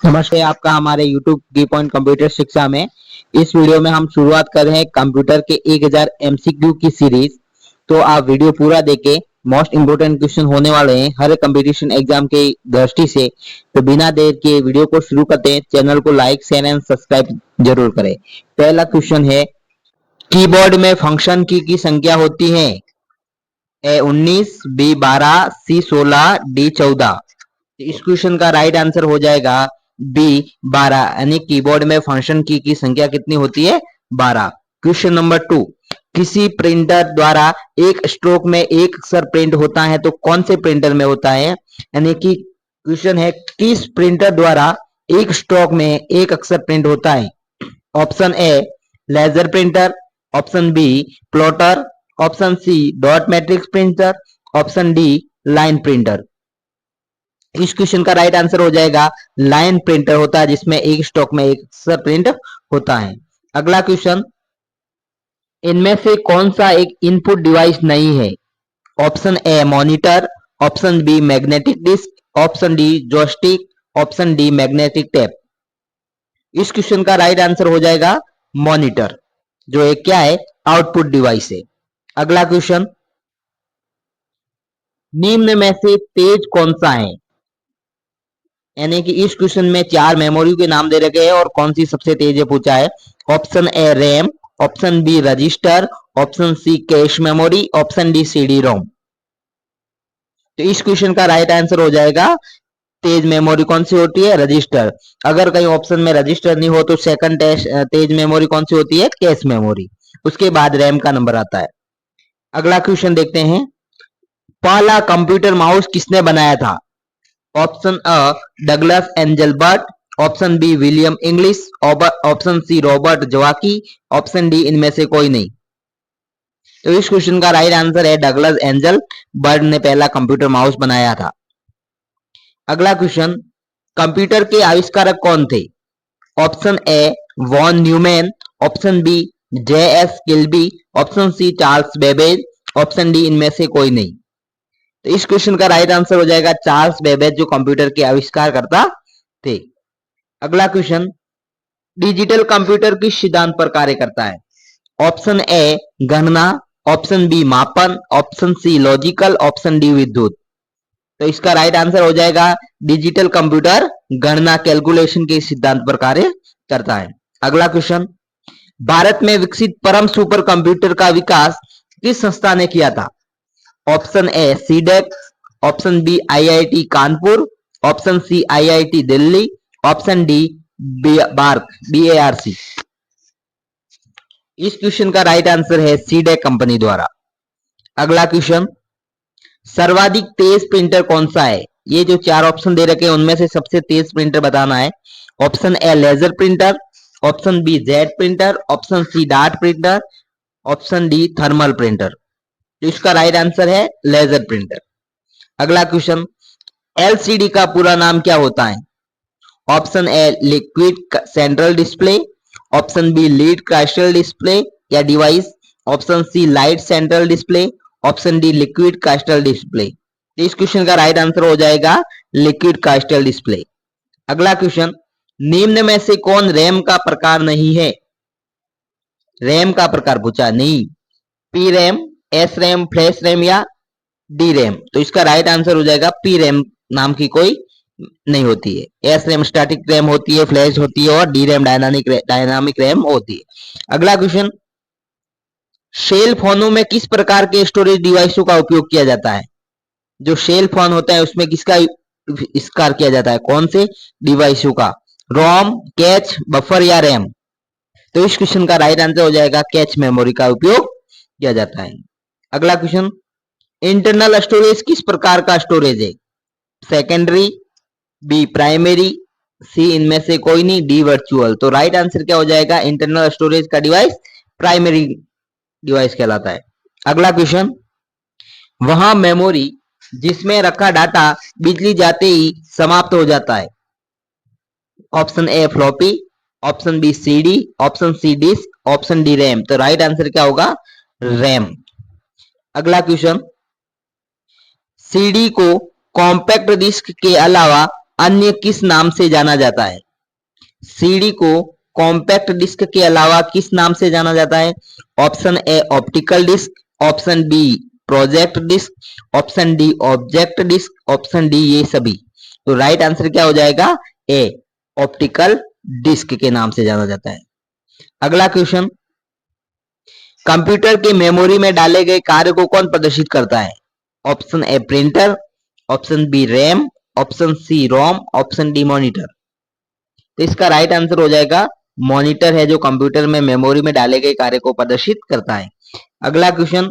नमस्ते, आपका हमारे YouTube की पॉइंट कंप्यूटर शिक्षा में। इस वीडियो में हम शुरुआत कर रहे हैं कंप्यूटर के 1000 MCQ की सीरीज। तो आप वीडियो पूरा देखें, मोस्ट इम्पोर्टेंट क्वेश्चन होने वाले हैं हर कंपटीशन एग्जाम के दृष्टि से। तो बिना देर के वीडियो को शुरू करते हैं। चैनल को लाइक शेयर एंड सब्सक्राइब जरूर करें। पहला क्वेश्चन है, कीबोर्ड में फंक्शन की संख्या होती है? ए 19, बी 12, सी 16, डी 14। इस क्वेश्चन का राइट आंसर हो जाएगा बी 12, यानी कीबोर्ड में फंक्शन की संख्या कितनी होती है? 12। क्वेश्चन नंबर 2, किसी प्रिंटर द्वारा एक स्ट्रोक में एक अक्षर प्रिंट होता है तो कौन से प्रिंटर में होता है? यानी कि क्वेश्चन है, किस प्रिंटर द्वारा एक स्ट्रोक में एक अक्षर प्रिंट होता है? Option A laser printer, option B plotter, option C dot matrix printer, option D line printer. इस क्वेश्चन का राइट आंसर हो जाएगा लाइन प्रिंटर होता है, जिसमें एक स्टॉक में एक अक्षर प्रिंट होता है। अगला क्वेश्चन, इनमें से कौन सा एक इनपुट डिवाइस नहीं है? Option A monitor, option B magnetic disk, option D joystick, option D magnetic tape. इस क्वेश्चन का राइट आंसर हो जाएगा मॉनिटर, जो एक क्या है? आउटपुट डिवाइस है। अगला क्वेश्चन, निम्न में से तेज कौन सा है? यानी कि इस क्वेश्चन में 4 मेमोरी के नाम दे रखे हैं और कौन सी सबसे तेज है पूछा है। Option A RAM, option B register, option C cache memory, option D CD ROM. तो इस क्वेश्चन का राइट आंसर हो जाएगा तेज मेमोरी कौन सी होती है? रजिस्टर। अगर कहीं ऑप्शन में रजिस्टर नहीं हो तो सेकंड तेज मेमोरी कौन सी होती है? Cache memory. उसके बाद रैम का नंबर आता है। अगला क्वेश्चन देखते हैं, पहला कंप्यूटर माउस किसने बनाया था? Option A Douglas Engelbart, option B William English, option C Robert जवाकी, ऑप्शन डी इनमें से कोई नहीं। तो इस क्वेश्चन का राइट आंसर है डगलस एंजल बर्ट ने पहला कंप्यूटर माउस बनाया था। अगला क्वेश्चन, कंप्यूटर के आविष्कारक कौन थे? Option A von Neumann, option B J S Kilby, option C Charles Babbage, option D इनमें से कोई नहीं। तो इस क्वेश्चन का राइट आंसर हो जाएगा चार्ल्स बेबेज, जो कंप्यूटर के आविष्कार करता थे। अगला क्वेश्चन, डिजिटल कंप्यूटर किस सिद्धांत पर कार्य करता है? ऑप्शन ए गणना, ऑप्शन बी मापन, option C logical, option D विद्युत। तो इसका राइट आंसर हो जाएगा डिजिटल कंप्यूटर गणना कैलकुलेशन के सिद्धांत पर कार्य करता है। अगला क्वेश्चन, भारत में विकसित परम सुपर कंप्यूटर का विकास किस संस्था ने किया था? Option A CDAC, option B IIT Kanpur, option C IIT Delhi, option D BARC BARC। इस क्वेश्चन का राइट आंसर है सीडेक कंपनी द्वारा। अगला क्वेश्चन, सर्वाधिक तेज प्रिंटर कौन सा है? ये जो 4 ऑप्शन दे रखे हैं उनमें से सबसे तेज प्रिंटर बताना है। Option A laser printer, option B jet printer, option C dart printer, option D thermal printer. तो इसका राइट आंसर है लेजर प्रिंटर। अगला क्वेश्चन, LCD का पूरा नाम क्या होता है? Option A liquid central display, option B lead crystal display या device, option C light central display, option D liquid crystal display. इस क्वेश्चन का राइट आंसर हो जाएगा लिक्विड क्राइस्टल डिस्प्ले। अगला क्वेश्चन, निम्न में से कौन रैम का प्रकार नहीं है? रैम का प्रकार पूछा नहीं, P RAM, S RAM, flash RAM या डी रैम। तो इसका राइट आंसर हो जाएगा पी रैम नाम की कोई नहीं होती है। एस रैम स्टैटिक रैम होती है, फ्लैश होती है और डी रैम डायनामिक रैम होती है। अगला क्वेश्चन, सेल फोनों में किस प्रकार के स्टोरेज डिवाइसों का उपयोग किया जाता है? जो सेल फोन होता है उसमें किसका इस्तेमाल किया जाता है? कौन से डिवाइसों का? रोम, कैच, बफर या रैम। तो इस क्वेश्चन का राइट आंसर हो जाएगा कैच मेमोरी का उपयोग किया जाता है। अगला क्वेश्चन, इंटरनल स्टोरेज किस प्रकार का स्टोरेज है? सेकेंडरी, बी प्राइमरी, सी इनमें से कोई नहीं, डी वर्चुअल। तो राइट आंसर क्या हो जाएगा? इंटरनल स्टोरेज का डिवाइस प्राइमरी डिवाइस कहलाता है। अगला क्वेश्चन, वहां मेमोरी जिसमें रखा डाटा बिजली जाते ही समाप्त हो जाता है। Option A floppy, option B CD, option C disk, option D RAM. तो राइट आंसर क्या होगा? रैम। अगला क्वेश्चन, सीडी को कॉम्पैक्ट डिस्क के अलावा अन्य किस नाम से जाना जाता है? सीडी को कॉम्पैक्ट डिस्क के अलावा किस नाम से जाना जाता है? Option A optical disc, option B project disc, option D object disc, option D ये सभी। तो राइट आंसर क्या हो जाएगा? ए ऑप्टिकल डिस्क के नाम से जाना जाता है। अगला क्वेश्चन, कंप्यूटर के मेमोरी में डाले गए कार्य को कौन प्रदर्शित करता है? Option A printer, option B RAM, option C ROM, option D monitor. तो इसका राइट आंसर हो जाएगा मॉनिटर है, जो कंप्यूटर में मेमोरी में डाले गए कार्य को प्रदर्शित करता है। अगला क्वेश्चन,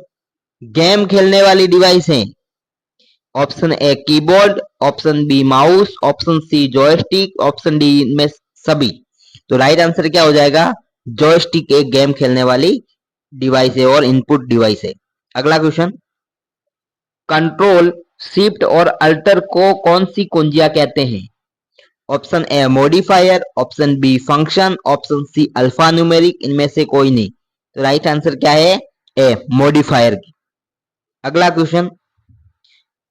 गेम खेलने वाली डिवाइस है। Option A keyboard, option B mouse, option C joystick, option D इनमें सभी। तो राइट आंसर क्या हो जाएगा? जॉयस्टिक एक गेम खेलने वाली डिवाइस है और इनपुट डिवाइस है। अगला क्वेश्चन, कंट्रोल शिफ्ट और अल्टर को कौन सी कुंजियां कहते हैं? Option A modifier, option B function, option C alphanumeric, इनमें से कोई नहीं। तो राइट आंसर क्या है? A modifier. अगला क्वेश्चन,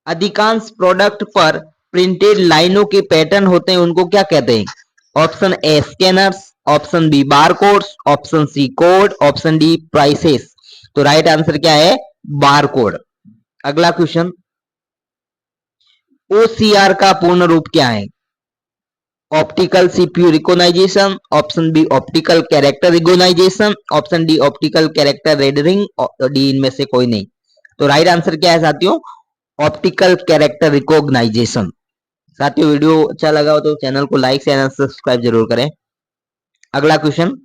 अधिकांश प्रोडक्ट पर प्रिंटेड लाइनों के पैटर्न होते हैं, उनको क्या कहते हैं? Option A scanners, option B barcodes, option C code, option D prices. तो राइट आंसर क्या है? बारकोड। अगला क्वेश्चन, ओसीआर का पूर्ण रूप क्या है? Optical CPU recognisation, option B optical character recognisation, option D optical character rendering, D इनमें से कोई नहीं। तो राइट आंसर क्या है साथियों? Optical character recognition. साथियों वीडियो अच्छा लगा हो तो चैनल को लाइक शेयर सब्सक्राइब जरूर करें। अगला क्वेश्चन,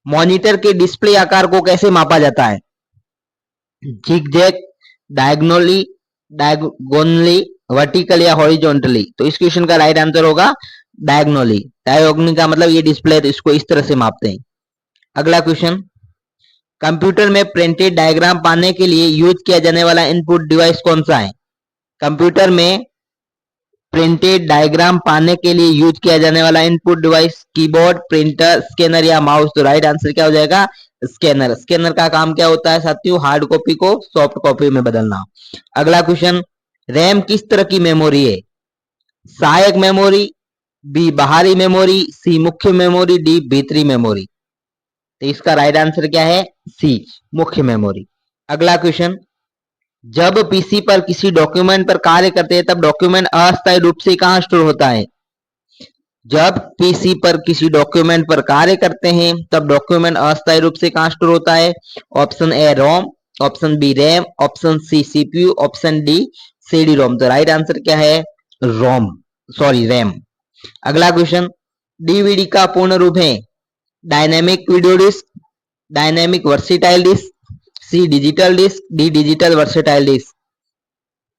मॉनिटर के डिस्प्ले आकार को कैसे मापा जाता है? जिगजैग, डायगोनली, वर्टिकल या हॉरिजॉन्टली? तो इस क्वेश्चन का राइट आंसर होगा डायगोनली। डायगोनली का मतलब ये डिस्प्ले है तो इसको इस तरह से मापते हैं। अगला क्वेश्चन, कंप्यूटर में प्रिंटेड डायग्राम पाने के लिए यूज किया जाने वाला इनपुट डिवाइस कौन सा है? कंप्यूटर में प्रिंटेड डायग्राम पाने के लिए यूज किया जाने वाला input device keyboard, printer, scanner या माउस? तो राइट आंसर क्या हो जाएगा? स्कैनर। स्कैनर का काम क्या होता है साथियों? हार्ड कॉपी को सॉफ्ट कॉपी में बदलना। अगला क्वेश्चन, रैम किस तरह की मेमोरी है? सहायक मेमोरी, बी बाहरी मेमोरी, सी मुख्य मेमोरी, डी भीतरी मेमोरी। तो इसका राइट आंसर क्या है? सी मुख्य मेमोरी। अगला क्वेश्चन, जब पीसी पर किसी डॉक्यूमेंट पर कार्य करते हैं तब डॉक्यूमेंट अस्थायी रूप से कहां स्टोर होता है? जब पीसी पर किसी डॉक्यूमेंट पर कार्य करते हैं तब डॉक्यूमेंट अस्थायी रूप से कहां स्टोर होता है? Option A ROM, option B RAM, option C CPU, option D CD ROM. तो राइट आंसर क्या है? ROM, sorry RAM. अगला क्वेश्चन, डीवीडी का पूर्ण रूप है dynamic video disc, dynamic versatile disc, C digital disc, D digital versatile disc.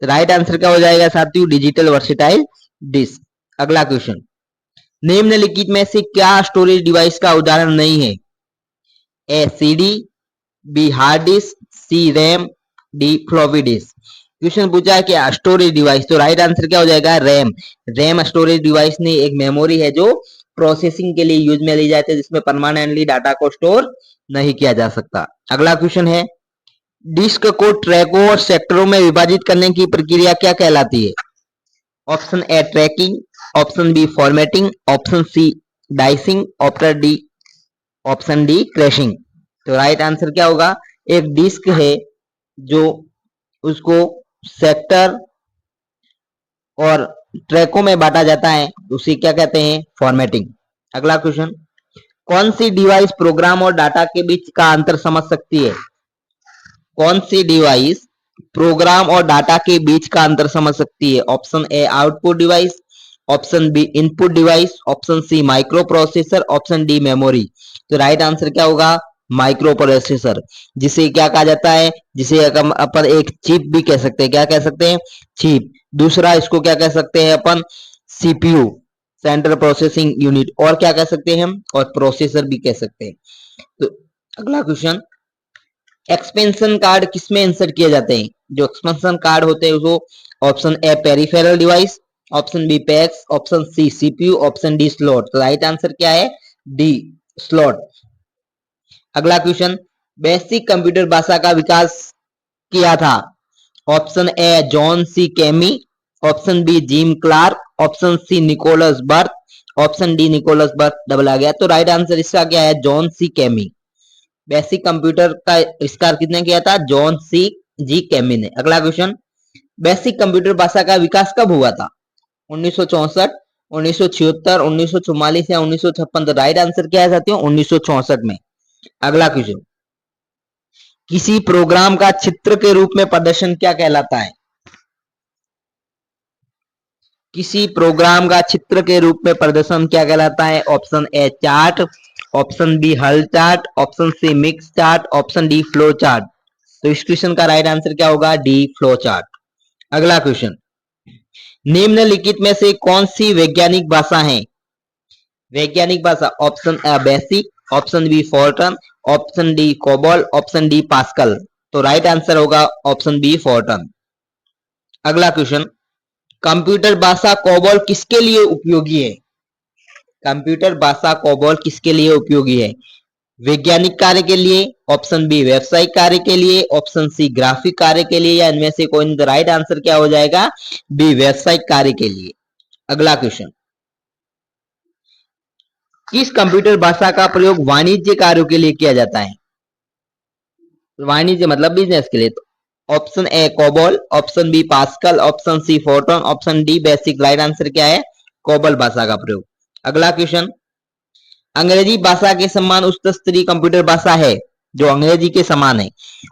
Right answer क्या हो जाएगा साथियों? Digital versatile disc. अगला क्वेश्चन, निम्नलिखित में से क्या स्टोरेज डिवाइस का उदाहरण नहीं है? A CD, B hard disk, C RAM, D floppy disk. Question पूछा है कि स्टोरेज डिवाइस, तो राइट आंसर क्या हो जाएगा? रैम। रैम स्टोरेज डिवाइस नहीं, एक मेमोरी है जो प्रोसेसिंग के लिए यूज में ली जाती है, जिसमें परमानेंटली डाटा को स्टोर नहीं किया जा सकता। अगला क्वेश्चन है, डिस्क को ट्रैकों और सेक्टरों में विभाजित करने की प्रक्रिया क्या कहलाती है? Option A tracking, option B formatting, option C dicing, option D crashing. तो राइट आंसर क्या होगा? एक डिस्क है जो उसको सेक्टर और ट्रैकों में बांटा जाता है, उसे क्या कहते हैं? फॉर्मेटिंग। अगला क्वेश्चन, कौन सी डिवाइस प्रोग्राम और डाटा के बीच का अंतर समझ सकती है? कौन सी डिवाइस प्रोग्राम और डाटा के बीच का अंतर समझ सकती है? Option A output device, option B input device, option C microprocessor, option D memory. तो राइट आंसर क्या होगा? माइक्रो प्रोसेसर, जिसे क्या कहा जाता है? जिसे अपन एक चिप भी कह सकते हैं। क्या कह सकते हैं? चिप। दूसरा इसको क्या कह सकते हैं अपन? CPU, central processing unit. और क्या कह सकते हैं हम? और प्रोसेसर भी कह सकते हैं। तो अगला क्वेश्चन, एक्सपेंशन कार्ड किसमें इंसर्ट किए जाते हैं? जो एक्सपेंशन कार्ड होते हैं उसको option A peripheral device, option B packs, option C CPU, option D slot. तो राइट आंसर क्या है? D slot. अगला क्वेश्चन, बेसिक कंप्यूटर भाषा का विकास किया था? Option A John C Kemeny, option B Jim Clark, option C Nicholas Birth, option D Nicholas Birth double आ गया। तो राइट आंसर इसका क्या है? John C Kemeny. BASIC computer का आविष्कार किसने किया था? जॉन सी जी कैमी ने। अगला क्वेश्चन, बेसिक कंप्यूटर भाषा का विकास कब हुआ था? 1964, 1976, 1944 या 1956? तो राइट आंसर क्या है साथियों? 1964 में। अगला क्वेश्चन, किसी प्रोग्राम का चित्र के रूप में प्रदर्शन क्या कहलाता है? किसी प्रोग्राम का चित्र के रूप में प्रदर्शन क्या कहलाता है? Option A chart, option B हल chart, option C mix chart, option D flow chart. तो इस क्वेश्चन का राइट आंसर क्या होगा? D flow chart. अगला क्वेश्चन, निम्नलिखित में से कौन सी वैज्ञानिक भाषा है? वैज्ञानिक भाषा, option A BASIC, option B FORTRAN, option D COBOL, option D Pascal. तो राइट आंसर होगा ऑप्शन बी फोर्टन। अगला क्वेश्चन, कंप्यूटर भाषा कोबॉल किसके लिए उपयोगी है? कंप्यूटर भाषा कोबॉल किसके लिए उपयोगी है? वैज्ञानिक कार्य के लिए, ऑप्शन बी व्यवसायिक कार्य के लिए, ऑप्शन सी ग्राफिक कार्य के लिए, या इनमें से कोई नहीं। तो राइट आंसर क्या हो जाएगा? बी व्यवसायिक कार्य के लिए। अगला क्वेश्चन, किस कंप्यूटर भाषा का प्रयोग वाणिज्य कार्यों के लिए किया जाता है? वाणिज्य मतलब बिजनेस के लिए। तो option A COBOL, option B Pascal, option C FORTRAN, option D BASIC. Right answer क्या है? कोबॉल भाषा का प्रयोग। अगला क्वेश्चन, अंग्रेजी भाषा के समान उच्च स्तरीय कंप्यूटर भाषा है जो अंग्रेजी के समान है?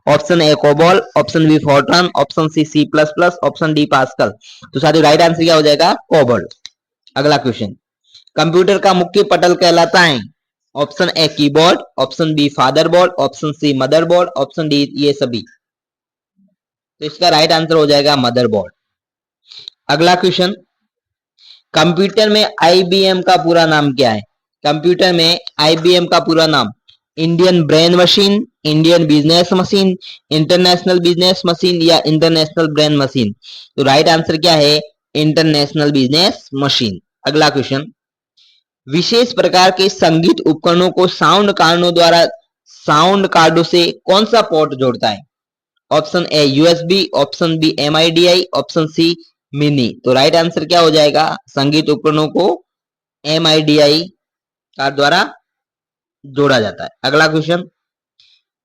Option A COBOL, option B FORTRAN, option C C plus plus, option D Pascal. तो साथियों राइट आंसर क्या हो जाएगा? कोबॉल। अगला क्वेश्चन, कंप्यूटर का मुख्य पटल कहलाता है? Option A keyboard, option B fatherboard, option C motherboard, option D ये सभी। तो इसका राइट आंसर हो जाएगा मदरबोर्ड। अगला क्वेश्चन, कंप्यूटर में आईबीएम का पूरा नाम क्या है? कंप्यूटर में आईबीएम का पूरा नाम Indian brain machine, Indian business machine, international business machine या इंटरनेशनल ब्रेन मशीन? तो राइट आंसर क्या है? International business machine. अगला क्वेश्चन, विशेष प्रकार के संगीत उपकरणों को साउंड कार्डों से कौन सा पोर्ट जोड़ता है? Option A USB, option B M I D I, option C mini. तो राइट आंसर क्या हो जाएगा? संगीत उपकरणों को एमआईडीआई कार्ड द्वारा जोड़ा जाता है। अगला क्वेश्चन,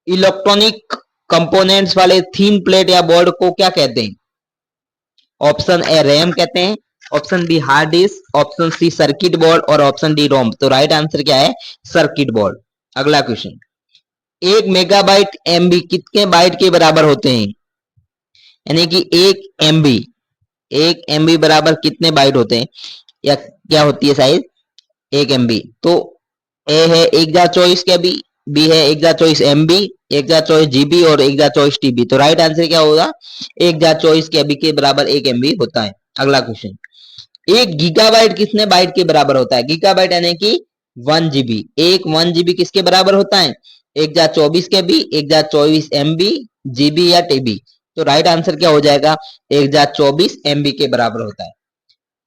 इलेक्ट्रॉनिक कंपोनेंट्स वाले थीन प्लेट या बोर्ड को क्या कहते हैं? ऑप्शन ए रैम कहते हैं, option B hard disk, option C circuit board और ऑप्शन डी रोम। तो राइट आंसर क्या है? Circuit board. अगला क्वेश्चन, एक मेगाबाइट एमबी कितने बाइट के बराबर होते हैं? यानी कि एक एमबी बराबर कितने बाइट होते हैं, या क्या होती है साइज एक एमबी? तो ए है 1024 के बी, बी है 1024 एमबी, 1024 जीबी और 1024 टीबी। तो राइट आंसर क्या होगा? 1024 के बी के बराबर एक एमबी होता है। अगला क्वेश्चन, एक गीगाबाइट कितने बाइट के बराबर होता है? गीगाबाइट यानी कि 1 जीबी। एक 1 जीबी किसके बराबर होता है? 1024 के बी, 1024 एमबी, जीबी या टीबी? तो राइट आंसर क्या हो जाएगा? 1024 एमबी के बराबर होता है।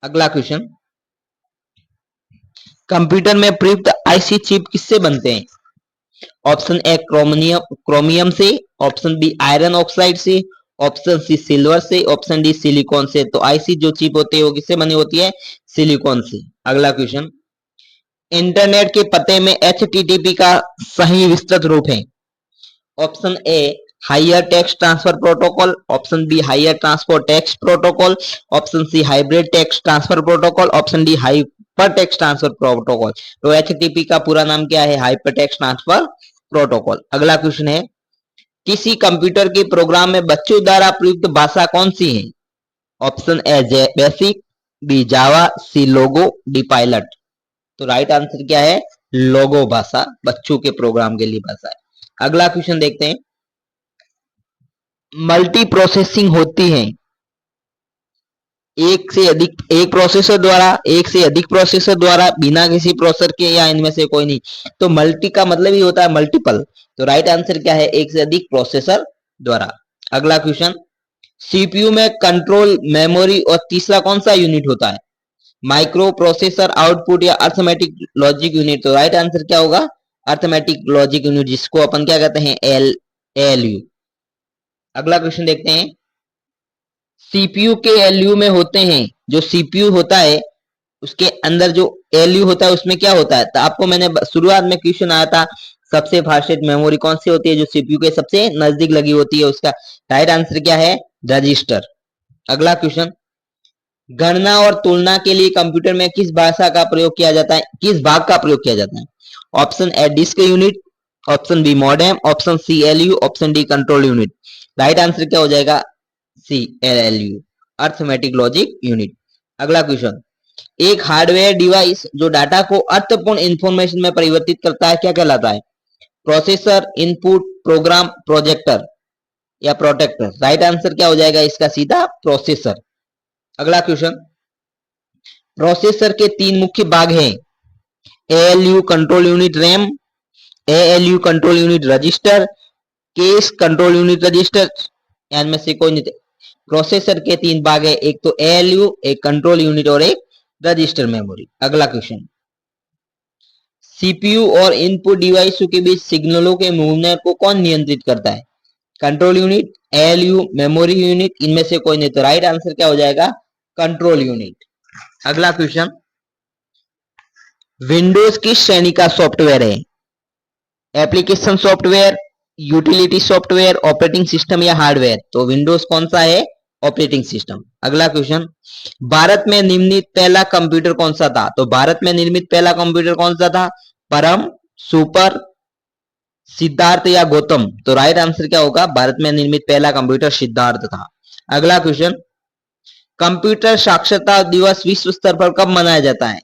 अगला क्वेश्चन, कंप्यूटर में प्रयुक्त आईसी चिप किससे बनते हैं? ऑप्शन ए क्रोमियम से, ऑप्शन बी आयरन ऑक्साइड से, ऑप्शन सी सिल्वर से, ऑप्शन डी सिलिकॉन से। तो आईसी जो चिप होती है वो किससे बनी होती है? सिलिकॉन से। अगला क्वेश्चन, इंटरनेट के पते में एचटीटीपी का सही विस्तृत रूप है? Option A higher text transfer protocol, option B higher transport text protocol, option C hybrid text transfer protocol, option D hyper text transfer protocol. तो एचटीटीपी का पूरा नाम क्या है? Hyper text transfer protocol. अगला क्वेश्चन है, किसी कंप्यूटर के प्रोग्राम में बच्चों द्वारा प्रयुक्त भाषा कौन सी है? Option A BASIC, B Java, C Logo, D PILOT. तो राइट आंसर क्या है? लोगो भाषा बच्चों के प्रोग्राम के लिए भाषा है। अगला क्वेश्चन देखते हैं, मल्टी प्रोसेसिंग होती है एक से अधिक प्रोसेसर द्वारा, बिना किसी प्रोसेसर के, या इनमें से कोई नहीं? तो मल्टी का मतलब ही होता है मल्टीपल। तो राइट आंसर क्या है? एक से अधिक प्रोसेसर द्वारा। अगला क्वेश्चन, सीपीयू में कंट्रोल मेमोरी और तीसरा कौन सा यूनिट होता है? माइक्रो प्रोसेसर आउटपुट या अर्थमेटिक लॉजिक यूनिट? तो राइट आंसर क्या होगा? अर्थमेटिक लॉजिक यूनिट, जिसको अपन क्या कहते हैं? एलयू। अगला क्वेश्चन देखते हैं, सीपीयू के एलयू में होते हैं, जो सीपीयू होता है उसके अंदर जो एलयू होता है उसमें क्या होता है, तो आपको मैंने शुरुआत में क्वेश्चन आया था सबसे फास्टेस्ट मेमोरी कौन सी होती है, जो सीपीयू के सबसे नजदीक लगी होती है, उसका राइट आंसर क्या है, रजिस्टर। अगला क्वेश्चन, गणना और तुलना के लिए कंप्यूटर में किस भाषा का प्रयोग किया जाता है, किस भाग का प्रयोग किया जाता है? Option A disk unit, option B modem, option C ALU, option D control unit. Right answer क्या हो जाएगा, C ALU, arithmetic logic unit. अगला क्वेश्चन, एक हार्डवेयर डिवाइस जो डाटा को अर्थपूर्ण इंफॉर्मेशन में परिवर्तित करता है क्या कहलाता है? प्रोसेसर, इनपुट, प्रोग्राम, प्रोजेक्टर या प्रोटेक्टर। राइट आंसर क्या हो जाएगा इसका, सीधा प्रोसेसर। अगला क्वेश्चन, प्रोसेसर के तीन मुख्य भाग हैं, ALU control unit RAM, ALU control unit register, case control unit register, इनमें से कोई नहीं। प्रोसेसर के तीन भाग है, एक तो एएलयू, एक कंट्रोल यूनिट और एक रजिस्टर मेमोरी। अगला क्वेश्चन, सीपीयू और इनपुट डिवाइसों के बीच सिग्नलों के मूवमेंट को कौन नियंत्रित करता है? Control unit, ALU, memory unit, इनमें से कोई नहीं। तो राइट आंसर क्या हो जाएगा, कंट्रोल यूनिट। अगला क्वेश्चन, विंडोज किस श्रेणी का सॉफ्टवेयर है? Application software, utility software, operating system या हार्डवेयर। तो विंडोज कौन सा है, ऑपरेटिंग सिस्टम। अगला क्वेश्चन, भारत में निर्मित पहला कंप्यूटर कौन सा था? तो भारत में निर्मित पहला कंप्यूटर कौन सा था, परम, सुपर, सिद्धार्थ या गौतम। तो राइट आंसर क्या होगा, भारत में निर्मित पहला कंप्यूटर सिद्धार्थ था। अगला क्वेश्चन, कंप्यूटर साक्षरता दिवस विश्व स्तर पर कब मनाया जाता है?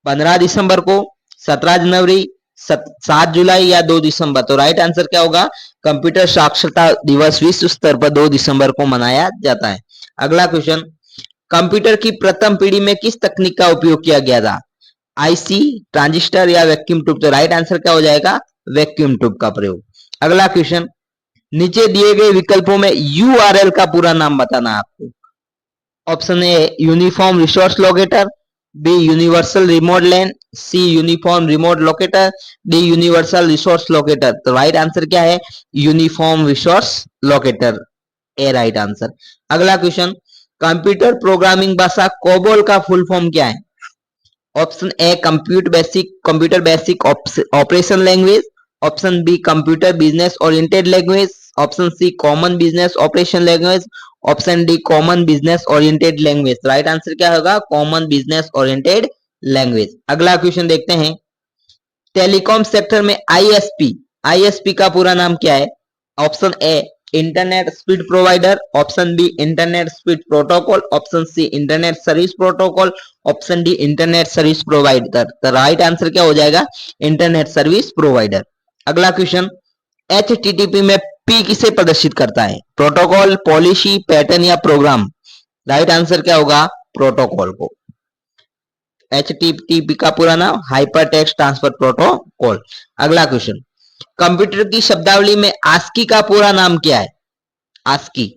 15 दिसंबर को, 17 जनवरी, 7 जुलाई या 2 दिसंबर। तो राइट आंसर क्या होगा, कंप्यूटर साक्षरता दिवस विश्व स्तर पर 2 दिसंबर को मनाया जाता है। अगला क्वेश्चन, कंप्यूटर की प्रथम पीढ़ी में किस तकनीक का उपयोग किया गया था? आईसी, ट्रांजिस्टर या वैक्यूम ट्यूब। तो राइट आंसर क्या हो जाएगा, वैक्यूम ट्यूब का प्रयोग। अगला क्वेश्चन, नीचे दिए गए विकल्पों में यूआरएल का पूरा नाम बताना आपको। Option A uniform resource locator, B universal remote LAN, C uniform remote locator, D universal resource locator. तो राइट आंसर क्या है, uniform resource locator, A right answer. अगला क्वेश्चन, कंप्यूटर प्रोग्रामिंग भाषा कोबोल का फुल फॉर्म क्या है? Option A computer basic operation language, option B computer business oriented language, option C common business operation language, option D common business oriented language. Right answer क्या होगा, common business oriented language. अगला question देखते हैं, telecom sector में ISP का पूरा नाम क्या है? Option A internet speed provider, option B internet speed protocol, option C internet service protocol, option D internet service provider. तो राइट आंसर क्या हो जाएगा, इंटरनेट सर्विस प्रोवाइडर। अगला क्वेश्चन, एचटीटीपी में पी किसे प्रदर्शित करता है? प्रोटोकॉल, पॉलिसी, पैटर्न या प्रोग्राम। राइट आंसर क्या होगा, प्रोटोकॉल को। एचटीटीपी का पूरा नाम हाइपर टेक्स्ट ट्रांसफर प्रोटोकॉल। अगला क्वेश्चन, कंप्यूटर की शब्दावली में आस्की का पूरा नाम क्या है? ASCII,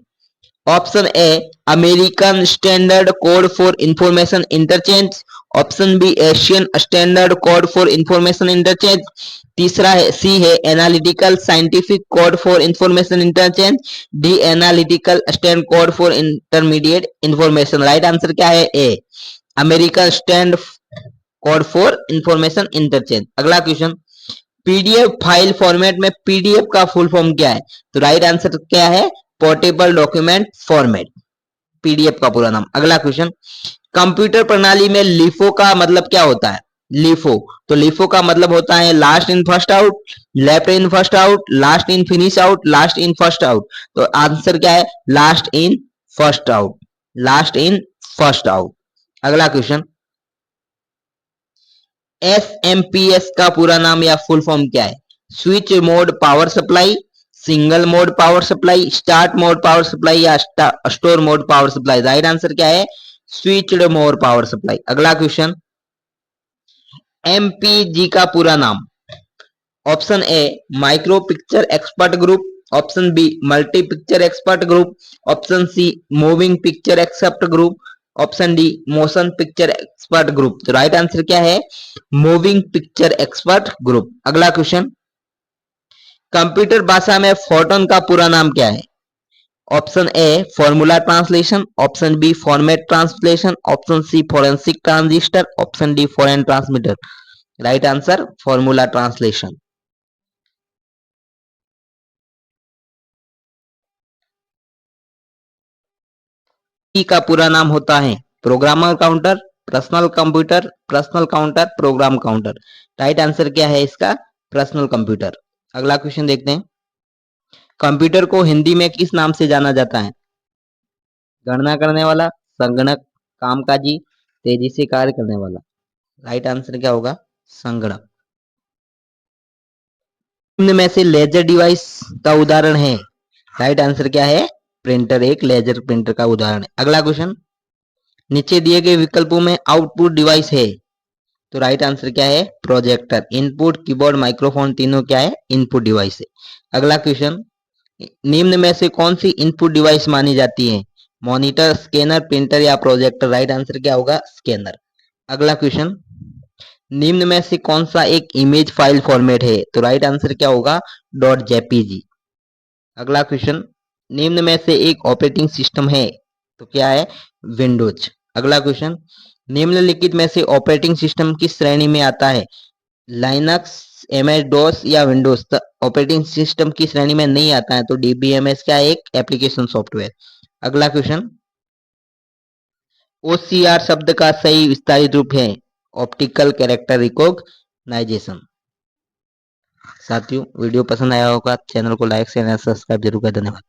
option A American standard code for information interchange, option B Asian standard code for information interchange, तीसरा है सी है analytical scientific code for information interchange, D analytical standard code for intermediate information. Right answer क्या है, A American stand code for information interchange. अगला question, PDF file format में PDF का full form क्या है? तो राइट आंसर क्या है, पोर्टेबल डॉक्यूमेंट फॉर्मेट, पीडीएफ का पूरा नाम। अगला क्वेश्चन, कंप्यूटर प्रणाली में लिफो का मतलब क्या होता है? लिफो, तो लिफो का मतलब होता है last in first out, left in first out, last in finish out, last in first out. तो आंसर क्या है, last in first out, last in first out. अगला क्वेश्चन, एसएमपीएस का पूरा नाम या फुल फॉर्म क्या है? Switch mode power supply, single mode power supply, start mode power supply या store mode power supply. Right answer क्या है, स्विच्ड मोड पावर सप्लाई। अगला क्वेश्चन, एमपीजी का पूरा नाम? Option A micro picture expert group, option B multi picture expert group, option C moving picture expert group, option D motion picture expert group. तो right answer क्या है, moving picture expert group. अगला question, computer भाषा में FORTRAN का पूरा नाम क्या है? Option A formula translation, option B format translation, option C forensic transistor, option D foreign transmitter. Right answer formula translation. का पूरा नाम होता है programmer counter, personal computer, personal counter, program counter. Right answer क्या है इसका? Personal computer. अगला question देखते हैं। कंप्यूटर को हिंदी में किस नाम से जाना जाता है? गणना करने वाला, संगणक, कामकाजी, तेजी से कार्य करने वाला। राइट आंसर क्या होगा? संगणक। निम्न में से लेजर डिवाइस का उदाहरण है? राइट आंसर क्या है? प्रिंटर एक लेजर प्रिंटर का उदाहरण है। अगला क्वेश्चन, नीचे दिए गए विकल्पों में आउटपुट डिवाइस है तो राइट आंसर क्या है? प्रोजेक्टर। इनपुट, कीबोर्ड, माइक्रोफोन तीनों क्या है? इनपुट डिवाइस है। अगला क्वेश्चन, निम्न में से कौन सी इनपुट डिवाइस मानी जाती है? मॉनिटर, स्कैनर, प्रिंटर या प्रोजेक्टर। राइट आंसर क्या होगा? स्कैनर। अगला क्वेश्चन, निम्न में से कौन सा एक इमेज फाइल फॉर्मेट है? तो राइट आंसर क्या होगा? Dot JPG. अगला क्वेश्चन, निम्न में से एक ऑपरेटिंग सिस्टम है तो क्या है? विंडोज। अगला क्वेश्चन, निम्नलिखित में से ऑपरेटिंग सिस्टम किस श्रेणी में आता है? लाइनक्स, एमएस डॉस या विंडोज। ऑपरेटिंग सिस्टम की श्रेणी में नहीं आता है तो डीबीएमएस क्या है? एक एप्लीकेशन सॉफ्टवेयर। अगला क्वेश्चन, ओसीआर शब्द का सही विस्तारित रूप है? Optical character recognition. साथियों वीडियो पसंद आया होगा चैनल को लाइक शेयर एंड सब्सक्राइब जरूर कर। धन्यवाद।